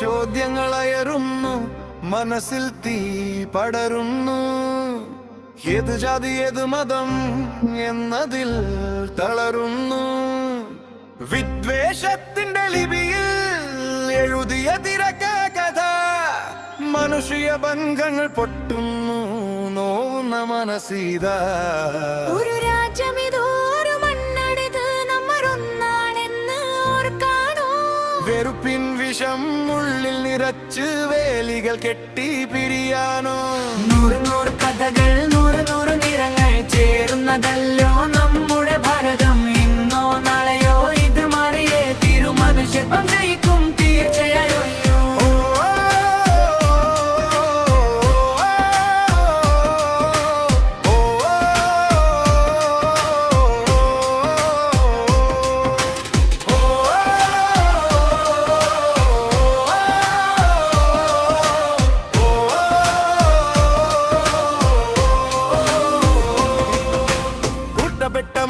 ചോദ്യങ്ങളയറുന്നു, മനസ്സിൽ തീ പടരുന്നു. ഏത് ജാതി ഏത് മതം എന്നതിൽ തളരുന്നു. വിദ്വേഷത്തിന്റെ ലിപിയിൽ എഴുതിയ തിരക്ക കഥ, മനുഷ്യ ബന്ധങ്ങൾ പൊട്ടുന്നു, നോവുന്ന മനസ്സീത. ഒരു രാജ്യമിതോ ഒരു മണ്ണടിത് നമ്മറൊന്നാണെന്ന് ഓർക്കാനോ. വെറുപ്പിൻ വിഷം ഉള്ളിൽ നിറച്ച് വേലികൾ കെട്ടി പിരിയാനോ. നൂറ് നൂറ് കഥകൾ, നൂറ് നൂറ് നിറങ്ങൾ ചേരുന്നതല്ലോ നമ്മുടെ ഭാരതം. ഇന്നോ നാളെയോ ഇത് മാറിയേ തീരു, മനുഷ്യത്വം ജയിക്കും തീർച്ചയായോ.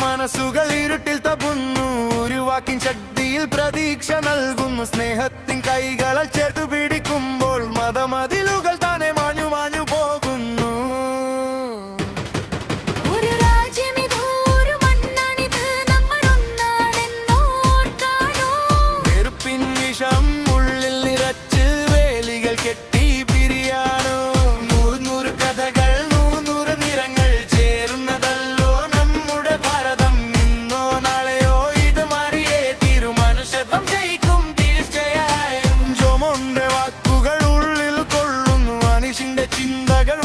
മനസ്സുകൾ ഇരുട്ടിൽ തപ്പുന്നു, ഒരു വാക്കിൻ ശക്തിയിൽ പ്രതീക്ഷ നൽകുന്നു. സ്നേഹത്തിൻ കൈകളെ ചേർത്തു പിടിക്കുമ്പോൾ മതമതിലുകൾ താനെ മാഞ്ഞു മാഞ്ഞു പോകുന്നു. ഒരു രാജ്യമിതോ ഒരു മണ്ണാണിത് നമ്മറൊന്നാണെന്ന് ഓർക്കാനോ. വെറുപ്പിൻ വിഷം ഉള്ളിൽ നിറച്ച് വേലികൾ കെട്ടി പിരിയാനോ. നൂറ് നൂറ് കഥകൾ, നൂറ് നൂറ് നിറങ്ങൾ ചേരുന്നതല്ലോ നമ്മുടെ ഭാരതം. ഇന്നോ നാളെയോ ഇത് മാറിയേ തീരു, മനുഷ്യത്വം ജയിക്കും തീർച്ചയായും. ജോമോന്റെ വാക്കുകൾ ഉള്ളിൽ കൊള്ളുന്നു, മനുഷ്യന്റെ ചിന്തകൾ